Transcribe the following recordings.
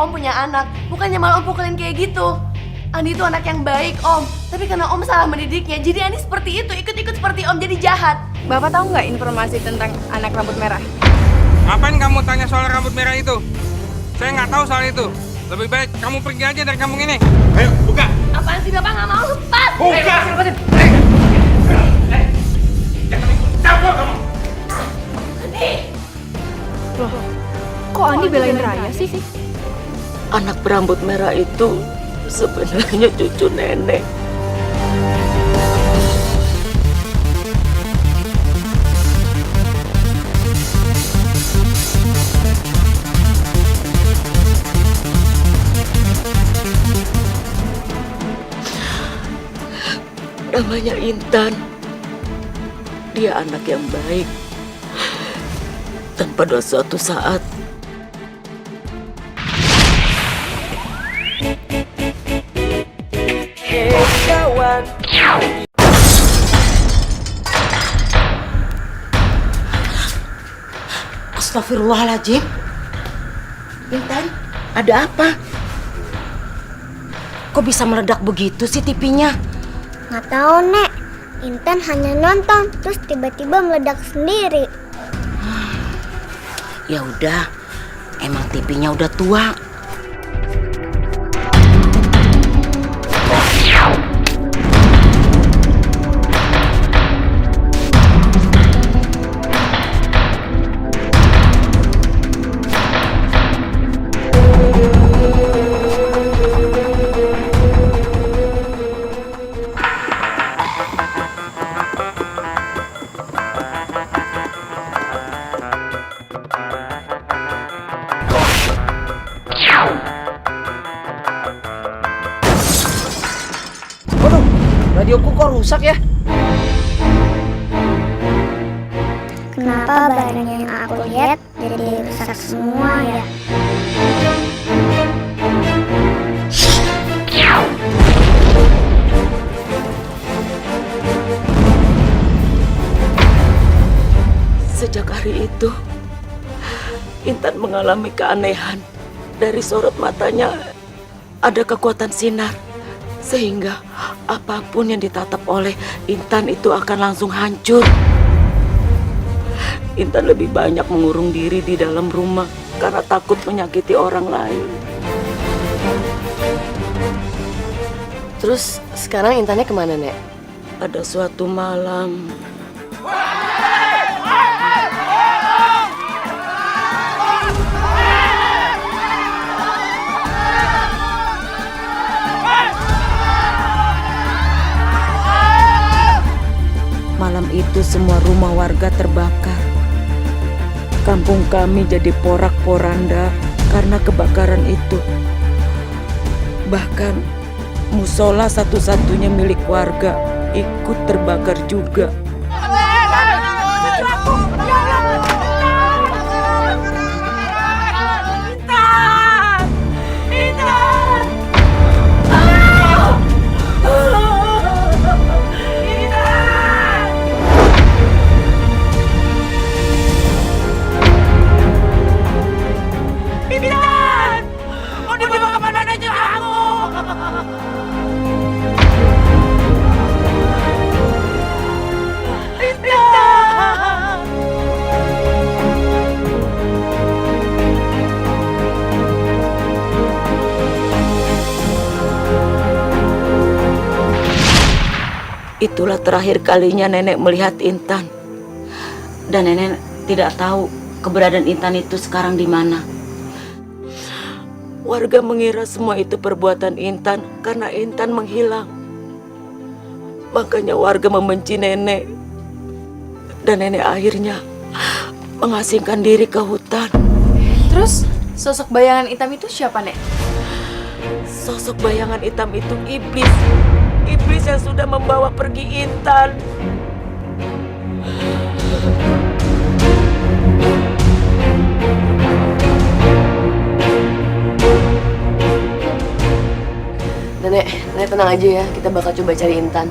Om punya anak, bukannya malah Om pukulin kayak gitu. Andi itu anak yang baik, Om. Tapi karena Om salah mendidiknya, jadi Andi seperti itu, ikut-ikut seperti Om, jadi jahat. Bapak tahu nggak informasi tentang anak rambut merah? Ngapain kamu tanya soal rambut merah itu? Saya nggak tahu soal itu. Lebih baik kamu pergi aja dari kampung ini. Ayo, buka! Apaan sih Bapak nggak mau lepas? Buka! Jangan ikut campur kamu! Loh, kok Andi belain Raya sih? Anak berambut merah itu sebenarnya cucu nenek. Namanya Intan. Dia anak yang baik. Dan pada suatu saat kawan. Astagfirullahaladzim. Intan, ada apa? Kok bisa meledak begitu sih TV-nya? Nggak tahu, Nek. Intan hanya nonton, terus tiba-tiba meledak sendiri. Ya udah, emang TV-nya udah tua. Waduh, radioku kok rusak ya? Kenapa barang yang aku lihat jadi rusak semua ya? Sejak hari itu, Intan mengalami keanehan. Dari sorot matanya ada kekuatan sinar, sehingga apapun yang ditatap oleh Intan itu akan langsung hancur. Intan lebih banyak mengurung diri di dalam rumah karena takut menyakiti orang lain. Terus sekarang Intannya kemana, Nek? Pada suatu malam, malam itu semua rumah warga terbakar. Kampung kami jadi porak-poranda karena kebakaran itu. Bahkan musola satu-satunya milik warga ikut terbakar juga. Itulah terakhir kalinya nenek melihat Intan. Dan nenek tidak tahu keberadaan Intan itu sekarang di mana. Warga mengira semua itu perbuatan Intan karena Intan menghilang. Makanya warga membenci nenek. Dan nenek akhirnya mengasingkan diri ke hutan. Terus sosok bayangan hitam itu siapa, Nek? Sosok bayangan hitam itu iblis. Iblis yang sudah membawa pergi Intan. Nenek tenang aja ya, kita bakal coba cari Intan.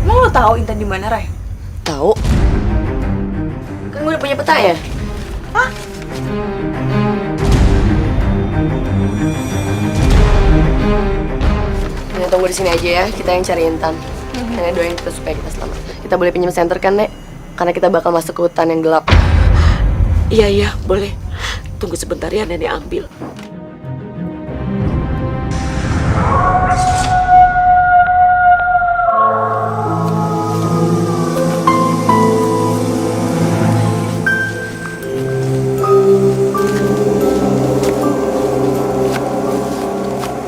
Emang lo tahu Intan di mana, Ray? Tahu? Kan gue udah punya peta ya? Hah? tunggu di sini aja ya, kita yang cari Intan. Nenek doain kita supaya kita selamat. Kita boleh pinjam senter kan, Nek? Karena kita bakal masuk ke hutan yang gelap. Iya, boleh. Tunggu sebentar ya, Nenek ambil.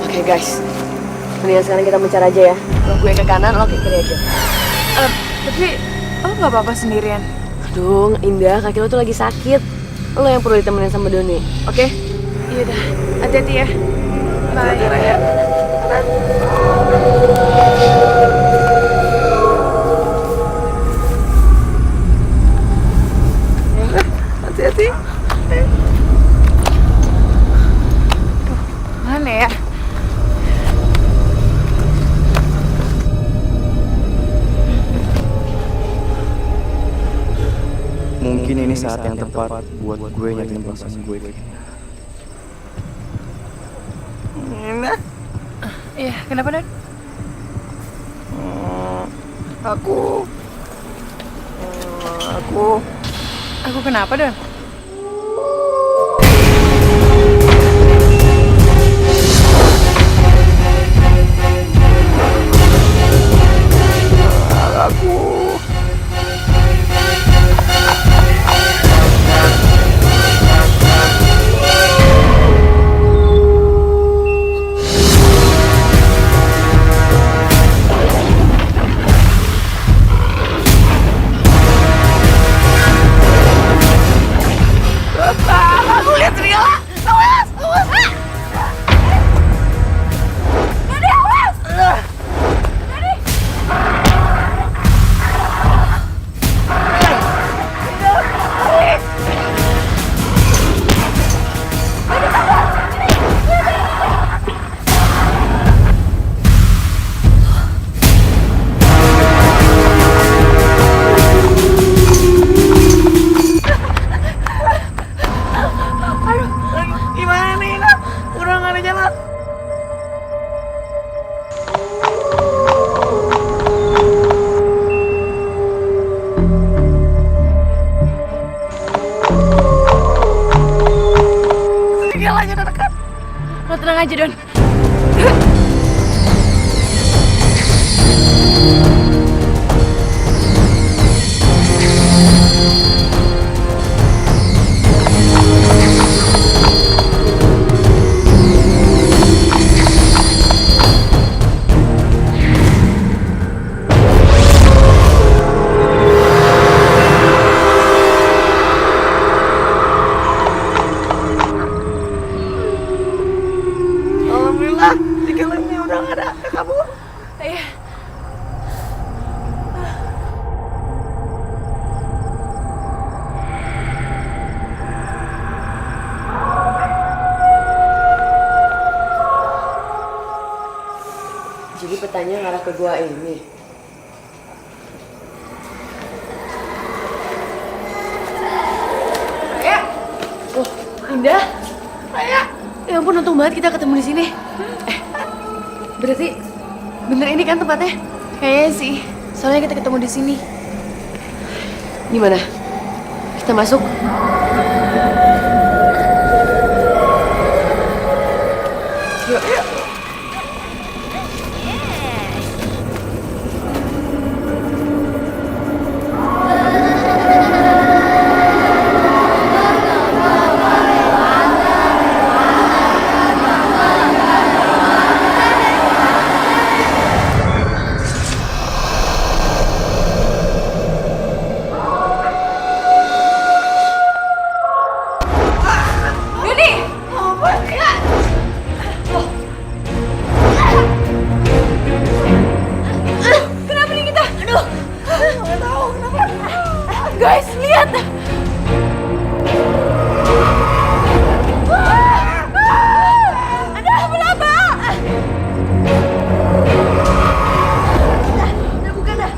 Oke guys, mendingan sekarang kita mencari aja ya. Lo gue ke kanan, lo ke kiri aja. Tapi lo nggak apa-apa sendirian? Aduh, Indah, kaki lo tuh lagi sakit. Lo yang perlu ditemenin sama Doni, oke? Iya dah, hati-hati ya. Bye. Hati-hati. Mana ya? Mungkin ini saat yang tepat buat gue nyakitin perasaan gue ke Gina. Iya, kenapa Dan? Aku Aku kenapa Dan? Lo tenang aja Don. Alhamdulillah, tiga-lemnya udah gak ada. Kabur. Iya. Jadi petanya ngarah ke gua ini. Raya! Oh, Indah! Raya! Ya ampun, untung banget kita ketemu di sini. Berarti bener ini kan tempatnya? Kayaknya sih. Soalnya kita ketemu di sini. Gimana? Kita masuk? Yuk, yuk. Guys, lihat! Ada apa-apa? Udah buka dah.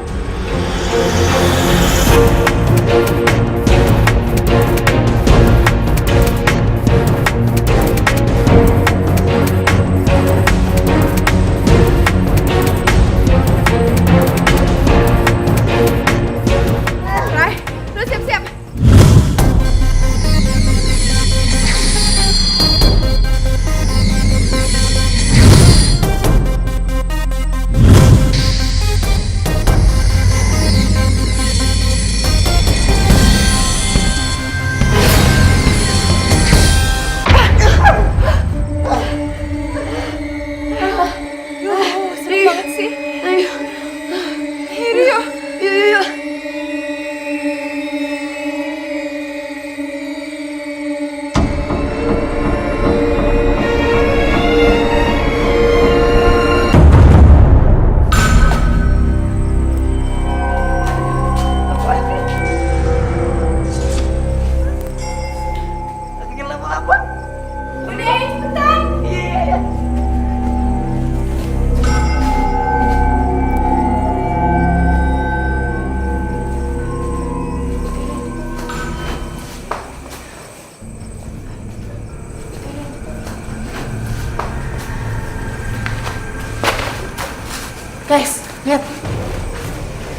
Guys, lihat.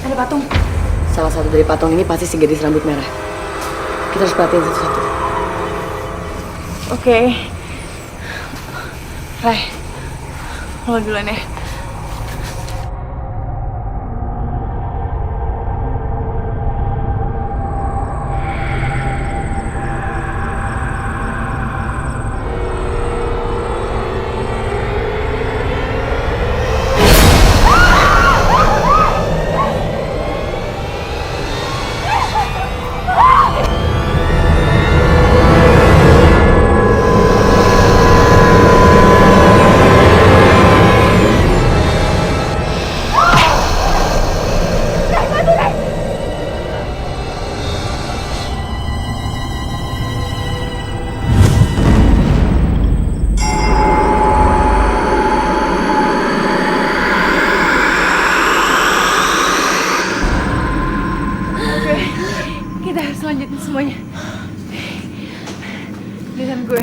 Ada patung. Salah satu dari patung ini pasti si gadis rambut merah. Kita harus perhatiin satu-satu. Oke. Ray, lo duluan ya. Kita harus lanjutin semuanya. Dengan gue.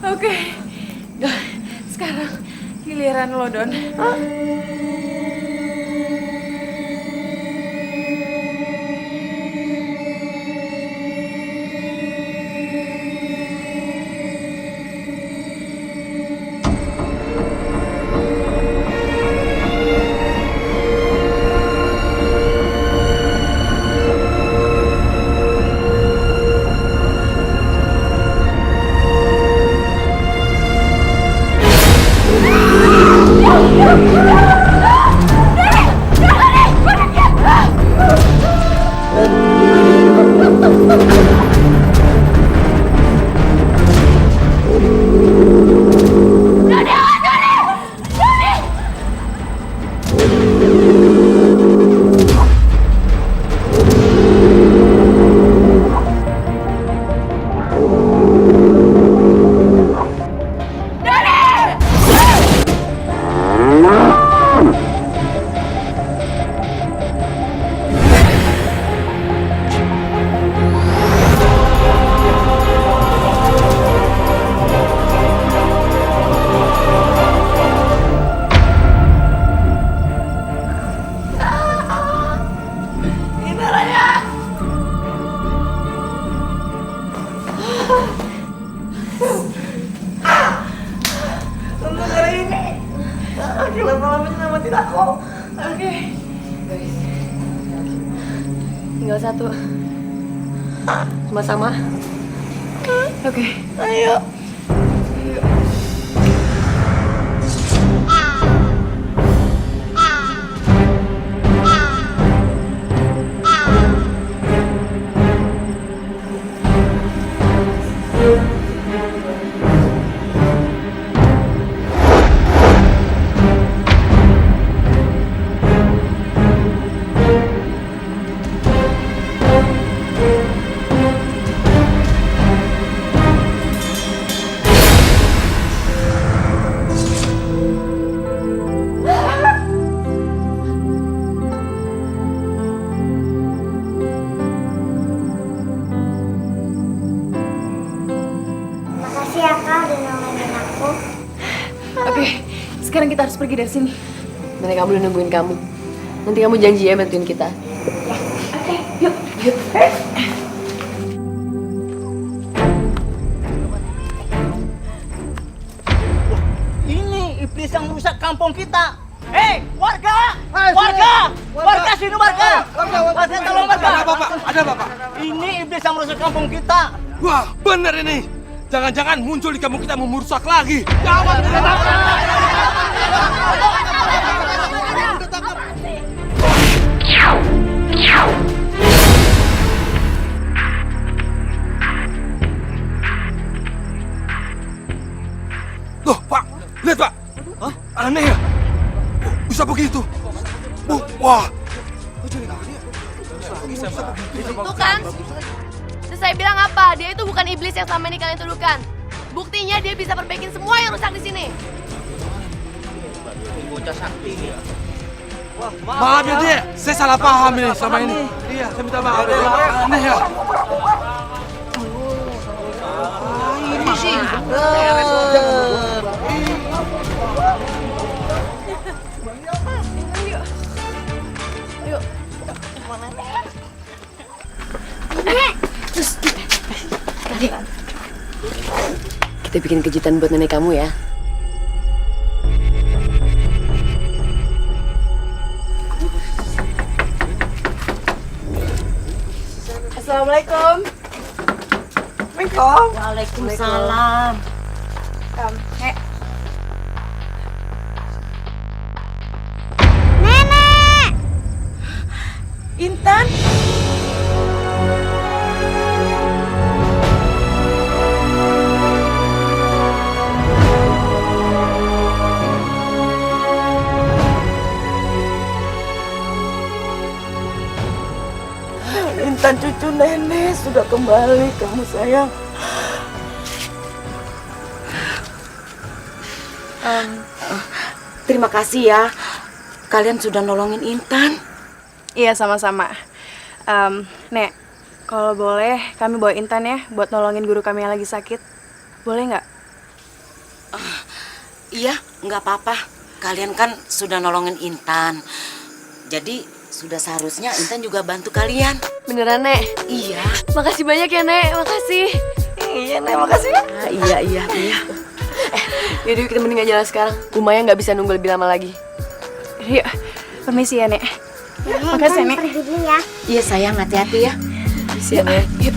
Oke. Sekarang giliran lo, Don. Tinggal satu. Sama-sama. Oke. Ayo. sekarang kita harus pergi dari sini. Mereka belum nungguin kamu. Nanti kamu janji ya bantuin kita. Ini iblis yang merusak kampung kita. Hei, warga! Warga sini warga! Warga tolong warga! Ada apa, Pak? Ada apa, Pak? Ini iblis yang merusak kampung kita. Wah, bener ini. Jangan-jangan muncul di kampung kita mau merusak lagi. Loh, Pak. Lihat, Pak. Aneh ya? Bisa begitu. Wah. Tuh kan? Terus saya bilang apa? Dia itu bukan iblis yang selama ini kalian tuduhkan. Buktinya dia bisa perbaikin semua yang rusak di sini. Maaf ya, Dek. Saya salah paham ini selama ini. Iya, saya minta maaf. Aneh ya? Kita bikin kejutan buat nenek kamu ya. Assalamualaikum. Waalaikumsalam. Nek, Intan. Intan cucu nenek sudah kembali kamu sayang. Terima kasih ya. Kalian sudah nolongin Intan. iya sama-sama. Nek, kalau boleh kami bawa Intan ya buat nolongin guru kami yang lagi sakit. Boleh nggak? Iya, nggak apa-apa. Kalian kan sudah nolongin Intan. Jadi sudah seharusnya Intan juga bantu kalian. Beneran, Nek? Iya. Makasih banyak ya, Nek. Makasih. Iya, Nek, makasih ya. Iya. Yaudah kita mending jalan sekarang. Umaya nggak bisa nunggu lebih lama lagi. Yuk, permisi ya, Nek. Makasih, Nek. Pergi dulu ya. Iya sayang, hati-hati ya. Bisa, Nek. Yuk.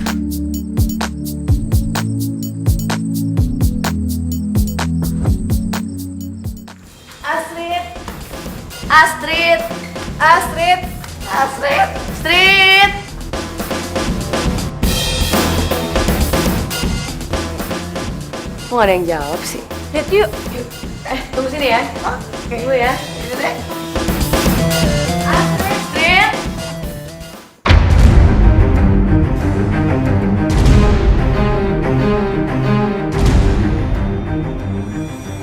Astrid. Kok nggak ada yang jawab sih? Lihat yuk. Tunggu sini ya. Kayak gue ya. Gitu deh. Astrid.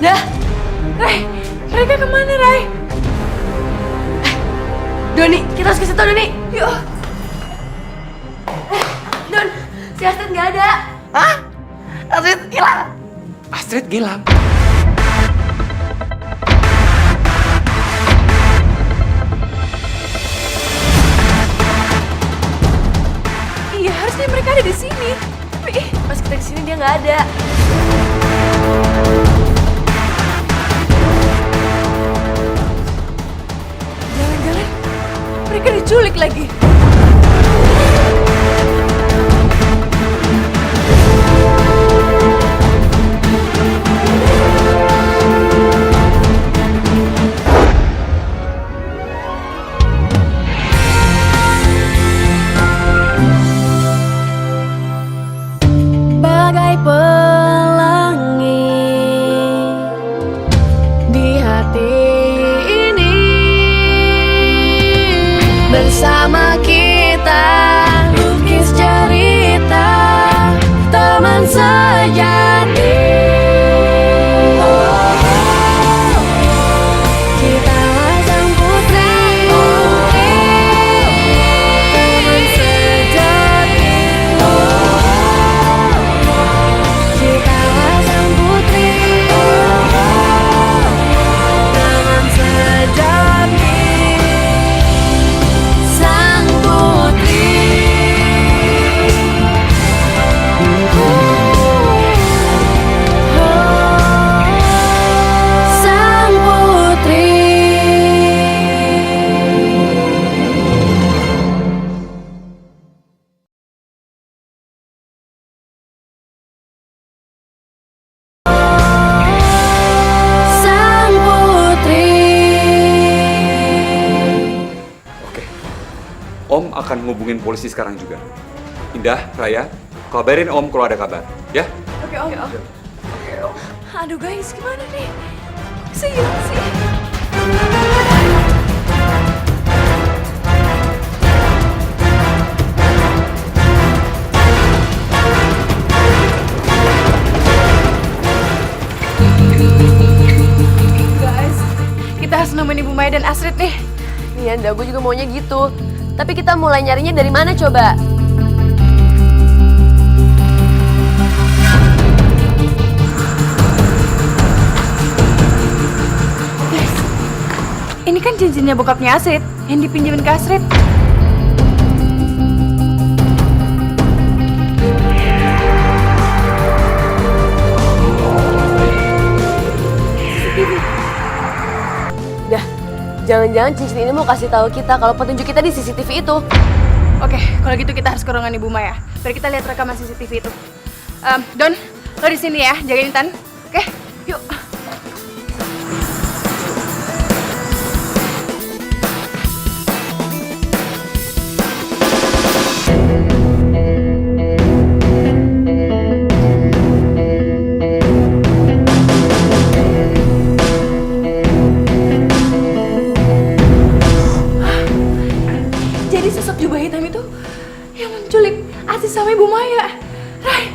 Dah. Rai, mereka kemana, Rai? Doni, kita harus ke situ, Doni. Yuk. Don, si Astrid nggak ada. Hah? Astrid hilang. Astrid hilang. Iya, harusnya mereka ada di sini. Tapi Pas kita kesini dia nggak ada. jangan-jangan mereka diculik lagi. Bagai pelangi di hati ini, bersama kita lukis cerita teman sejati. Kita sang putri, teman sejati. Kita sang putri, akan ngubungin polisi sekarang juga. Indah, Raya, kabarin Om kalau ada kabar, ya? Oke, Om. Aduh guys, gimana nih? Bisa hilang sih. Guys, kita harus nemuin Ibu Maya dan Astrid nih. Iya, Nda, gue juga maunya gitu. Tapi kita mulai nyarinya dari mana coba? Guys, ini kan cincinnya bokapnya Astrid yang dipinjemin ke Astrid. Dah, jangan-jangan cincin ini mau kasih tahu kita kalau petunjuk kita di CCTV itu. Oke, kalau gitu kita harus ke ruangan Ibu Maya. Biar kita lihat rekaman CCTV itu. Don, lo di sini ya, jagain Intan. Oke, yuk. Jadi sosok jubah hitam itu yang menculik Aziz sama Ibu Maya. Rai.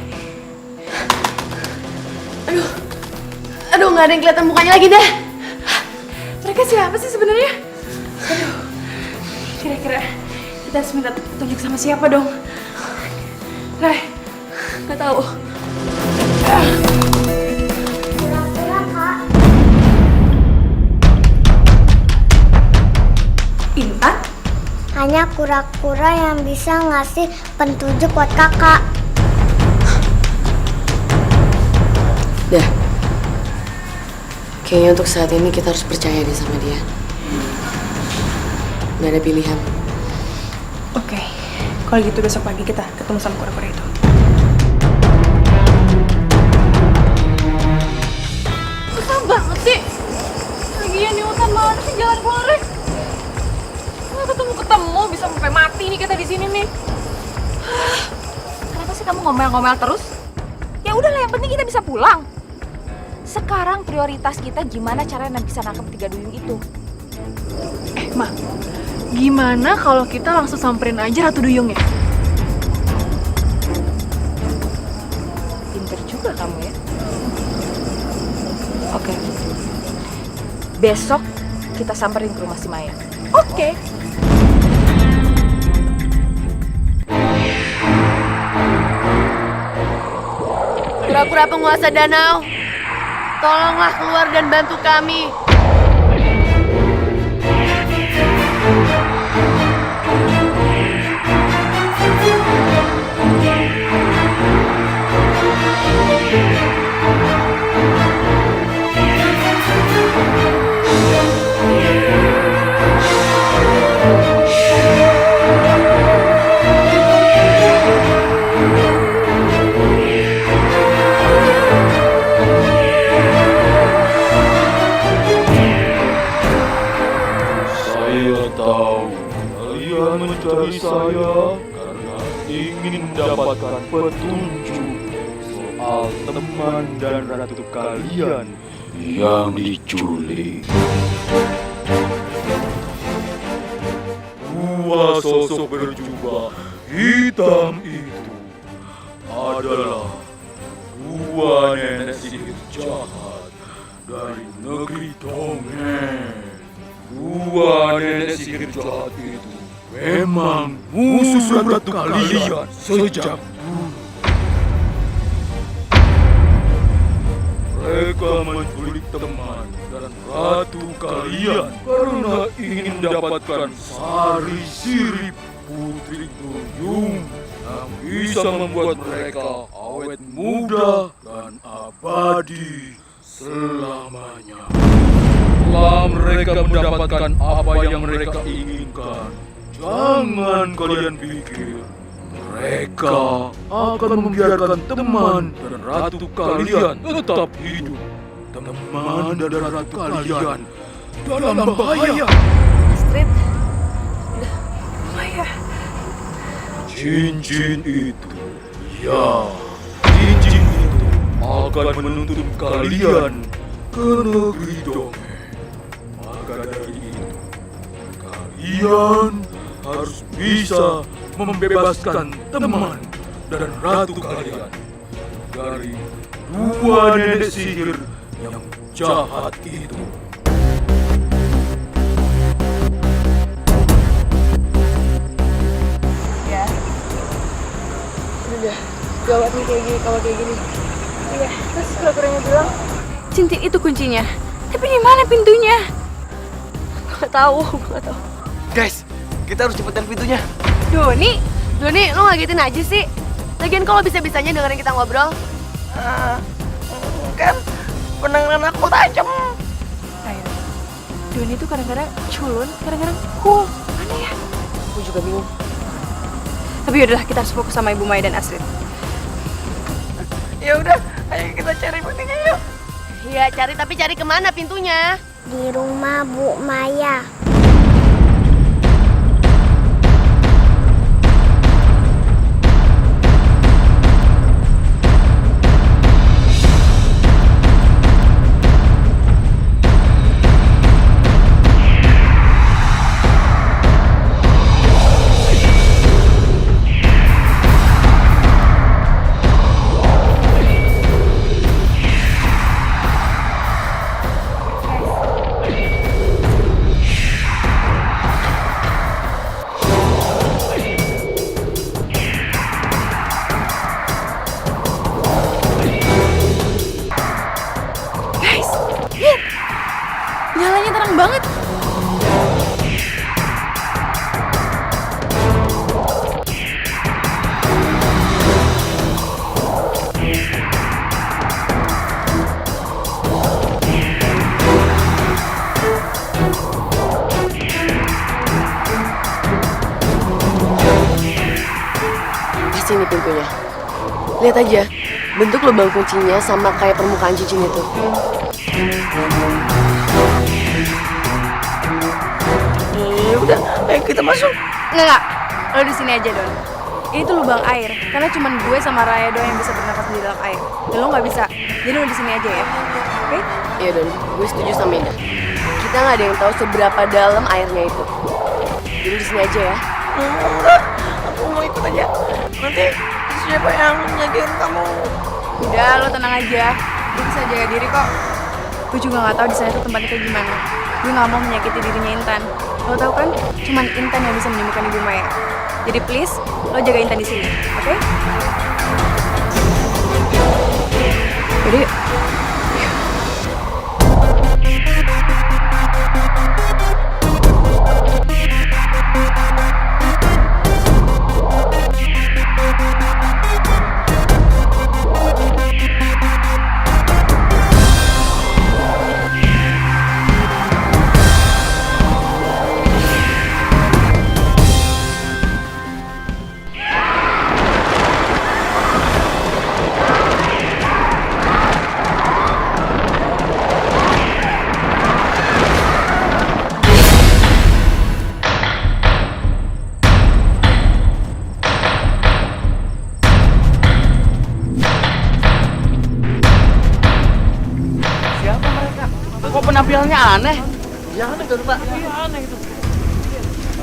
Aduh, nggak ada yang kelihatan mukanya lagi deh. Mereka siapa sih sebenarnya? Aduh, kira-kira kita harus minta petunjuk sama siapa dong? Rai, nggak tahu. Pura-pura, Kak. Intan? Hanya kura-kura yang bisa ngasih petunjuk buat kakak. Dah, kayaknya untuk saat ini kita harus percaya deh sama dia. Gak ada pilihan. Oke, kalau gitu besok pagi kita ketemu sama kura-kura itu. Susah banget sih. Lagian di hutan mana sih jalan keluarnya? Nggak ketemu-ketemu, bisa sampai mati nih kita di sini nih. Kenapa sih kamu ngomel-ngomel terus? Ya udahlah, yang penting kita bisa pulang. Sekarang prioritas kita gimana caranya bisa nangkep 3 duyung itu. Ma, gimana kalau kita langsung samperin aja Ratu Duyung ya? Pinter juga kamu ya. Oke. Besok kita samperin ke rumah si Maya. Oke. Pura-pura penguasa danau, tolonglah keluar dan bantu kami. Mencari saya karena ingin mendapatkan petunjuk soal teman dan ratu kalian yang diculik. Dua sosok berjubah hitam itu adalah dua nenek sihir jahat dari negeri dongeng. Dua nenek sihir jahat itu memang musuh ratu kalian sejak dulu. Mereka menculik teman dan ratu kalian karena ingin mendapatkan sari sirip putri duyung yang bisa membuat mereka awet muda dan abadi selamanya. Setelah mereka mendapatkan apa yang mereka inginkan, jangan kalian pikir mereka akan membiarkan teman dan ratu kalian tetap hidup. Teman dan ratu kalian dalam bahaya. Astrid, Maya, Cincin itu, ya, cincin itu akan menuntun kalian ke negeri dongeng. Maka dari itu, kalian harus bisa membebaskan teman dan ratu kalian dari dua nenek sihir yang jahat itu. Ya. Udah, gawat nih kayak gini, kalau kayak gini. Iya, terus pura-puranya bilang cincin itu kuncinya. Tapi di mana pintunya? Gak tahu, gak tahu. Guys, kita harus cepetan pintunya. Doni, lo ngagetin aja sih. Lagian kalau bisa-bisanya dengerin kita ngobrol. Kan pendengaran aku tajam. Ayo. Doni tuh kadang-kadang culun, kadang-kadang cool. Aneh ya? Aku juga bingung. Tapi yaudahlah, kita harus fokus sama Ibu Maya dan Astrid. Ya udah, ayo kita cari pintunya yuk. Iya, tapi cari kemana pintunya? Di rumah Bu Maya. Nyalanya terang banget. Pasti ini pintunya. Lihat aja, bentuk lubang kuncinya sama kayak permukaan cincin itu. Ya udah, ayo kita masuk. Enggak. Lo di sini aja, Don. Ini tuh lubang air, karena cuman gue sama Raya doang yang bisa bernapas di dalam air. Dan lo nggak bisa. Jadi lo di sini aja ya. Oke? Iya, Don. Gue setuju sama Indah. Kita nggak ada yang tahu seberapa dalam airnya itu. Jadi di sini aja ya. Enggak, aku mau ikut aja. Nanti siapa yang jagain kamu? Udah, lo tenang aja. Gue bisa jaga diri kok. Gue juga nggak tahu di sana tuh tempatnya kayak gimana. Gue nggak mau menyakiti dirinya Intan. Lo tau kan, cuman Intan yang bisa menyembuhkan Ibu Maya. Jadi please, lo jaga Intan di sini, oke? Jadi, Kok penampilannya aneh? Ya aneh tuh Pak. Iya aneh itu.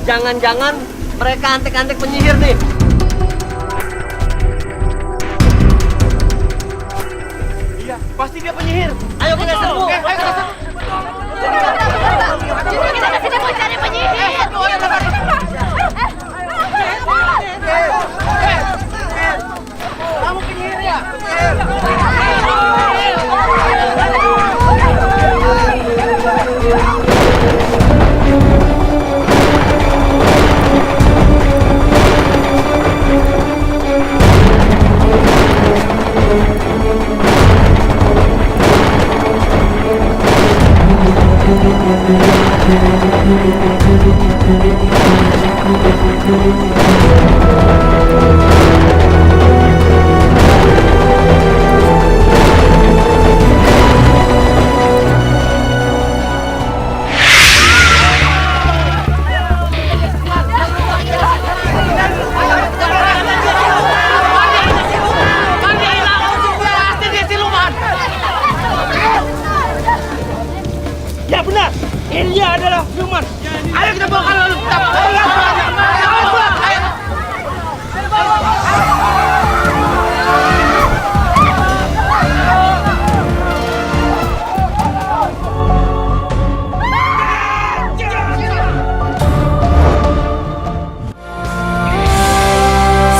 Jangan-jangan mereka antek-antek penyihir nih. Iya, pasti dia penyihir. Ayo kita serbu. Ayo kita serbu. Kita kesini mau cari penyihir. Kamu penyihir ya? Ya benar, ini dia adalah siluman. Ayo kita bawa lalu.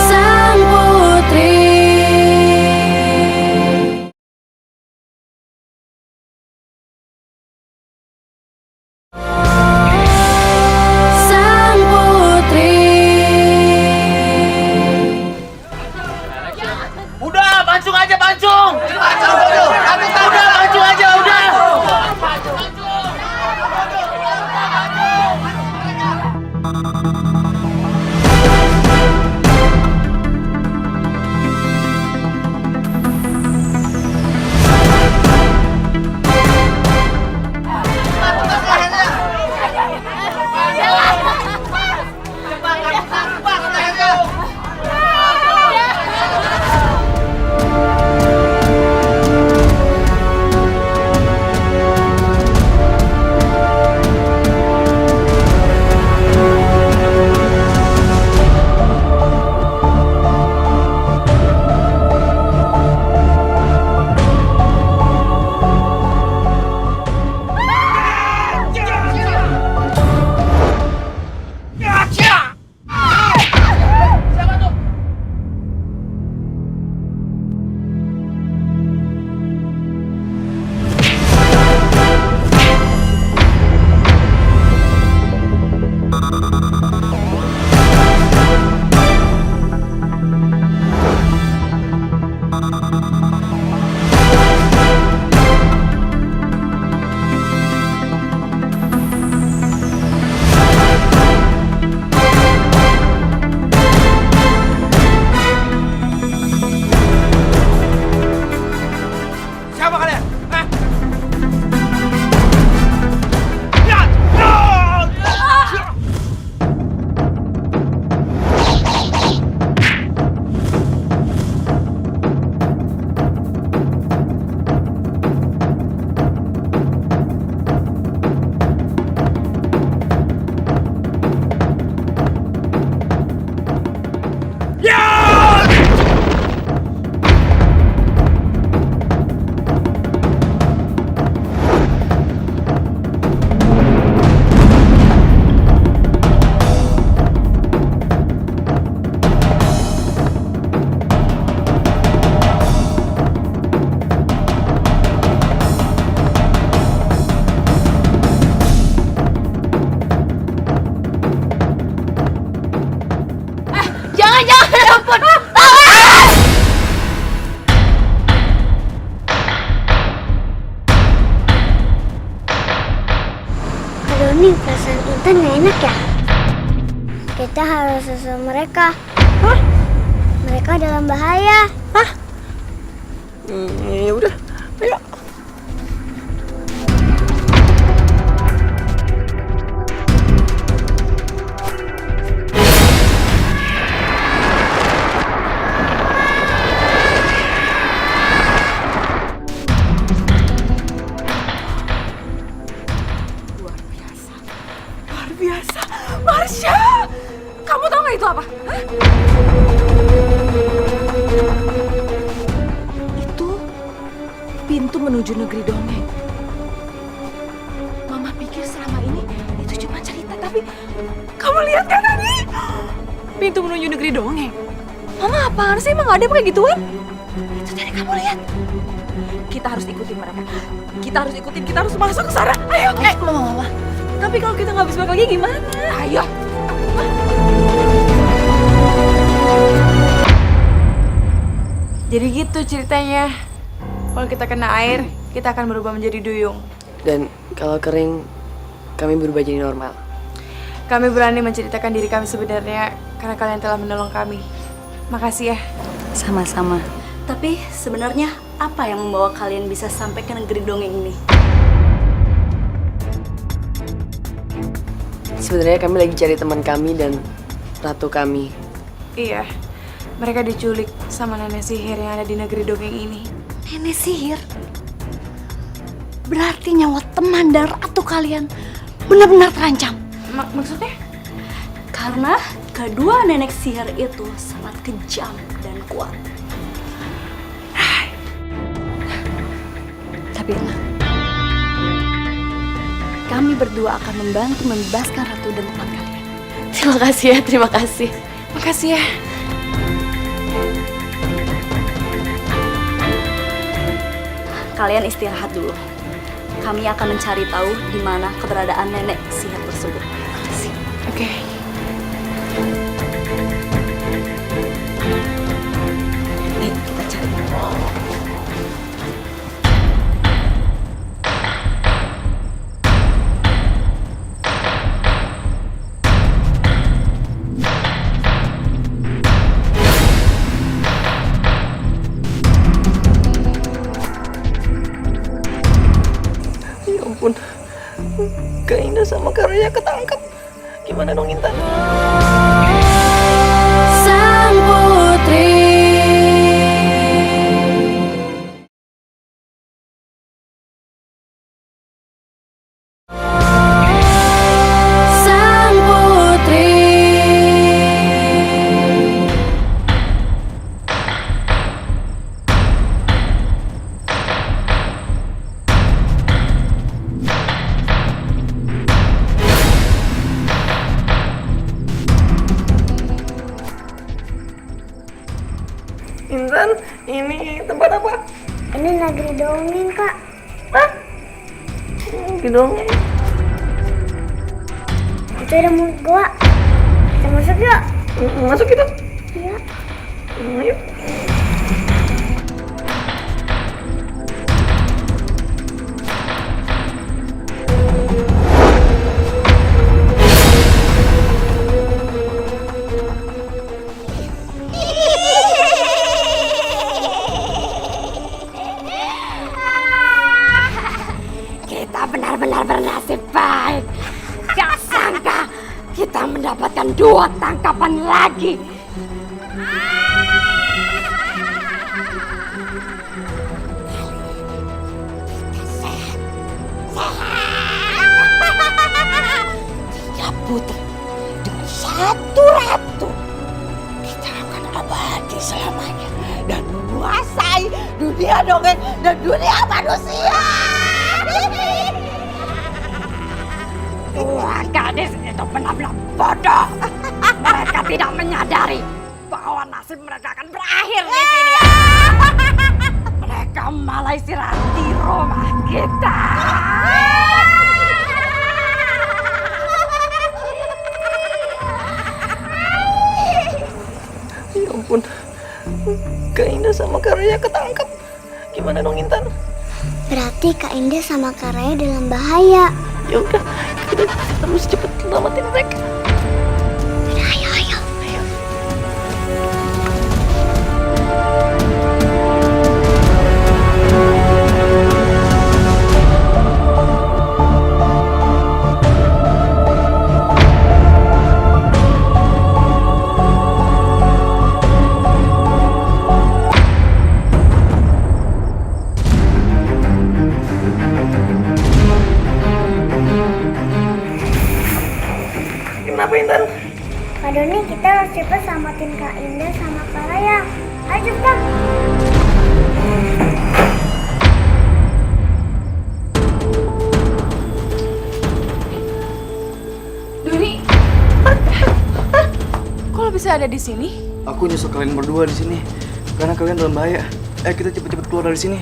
Sang Putri. Sang Putri. Udah, pancung aja, pancung. Udah, pancung aja, udah. Siapa kalian? Hah? Jangan, ya ampun. Aduh nih, perasaan Intan gak enak ya. Kita harus susul mereka. Hah? Mereka dalam bahaya. Hah? Ya udah, ayo. Luar biasa. Marsha! Kamu tahu nggak itu apa? Hah? Itu pintu menuju negeri dongeng. Mama pikir selama ini itu cuma cerita, tapi kamu lihat kan tadi? Pintu menuju negeri dongeng. Mama apaan sih? Emang ada kayak gituan? Itu tadi kamu lihat. Kita harus ikutin mereka. Kita harus masuk ke sana. Ayo. Mama. Tapi kalau kita nggak bisa balik lagi gimana? Ayo. Jadi gitu ceritanya. Kalau kita kena air, kita akan berubah menjadi duyung. Dan kalau kering, kami berubah jadi normal. Kami berani menceritakan diri kami sebenarnya karena kalian telah menolong kami. Makasih ya. Sama-sama. Tapi sebenarnya apa yang membawa kalian bisa sampai ke negeri dongeng ini? Sebenarnya kami lagi cari teman kami dan ratu kami. Iya, mereka diculik sama nenek sihir yang ada di negeri dongeng ini. Nenek sihir? berarti nyawa teman dan ratu kalian benar-benar terancam. Maksudnya? Karena kedua nenek sihir itu sangat kejam dan kuat. Tapi ingat, kami berdua akan membantu membebaskan ratu dan teman kalian. Terima kasih ya, terima kasih. Makasih ya. Kalian istirahat dulu. Kami akan mencari tahu di mana keberadaan nenek sihir tersebut. Oke. Nih, kita cari. Ya ampun, Kak Indah sama Kak Raya ketangkep. Gimana dong Intan? Sang putri. Sang putri. Intan, ini tempat apa? Ini negeri dongeng, Kak. Hah? Negeri dongeng? Itu ada mulut gua. Kita masuk yuk. Masuk kita? Iya. Yuk. Kita benar-benar bernasib baik. Gak sangka kita mendapatkan 2 tangkapan lagi. Tiga putri dengan 1 ratu. Kita akan abadi selamanya dan menguasai dunia dongeng dan dunia manusia. Wah, gadis itu benar-benar bodoh. Mereka tidak menyadari bahwa nasib mereka akan berakhir di sini. Mereka malah istirahat di rumah kita. Ya ampun, Kak Indah sama Kak Raya ketangkep. Gimana dong Intan? Berarti Kak Indah sama Kak Raya dalam bahaya. Ya udah, kita harus cepet selamatin mereka. Ayo, ayo. Kenapa Intan? Kak Doni, kita harus cepet selamatin Kak Indah sama Kak Raya. Ayo cepetan. Doni. Kok lo bisa ada di sini? Aku nyusul kalian berdua di sini karena kalian dalam bahaya. Kita cepet-cepet keluar dari sini.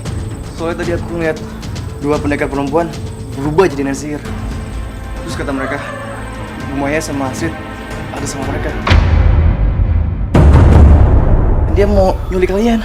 Soalnya tadi aku ngeliat 2 pendekar perempuan berubah jadi nenek sihir. Terus kata mereka, Maya sama Astrid ada sama mereka. Dia mau nyulik kalian.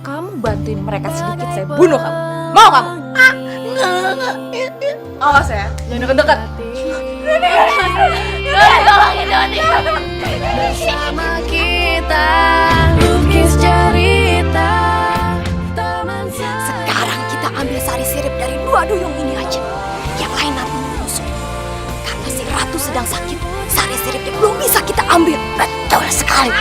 Kamu bantuin mereka sedikit, saya bunuh kamu. Mau kamu? Awas ya, jangan deket-deket. Tolongin Doni. Bersama kita lukis cerita. sedang sakit, sari siripnya belum bisa kita ambil. Betul sekali.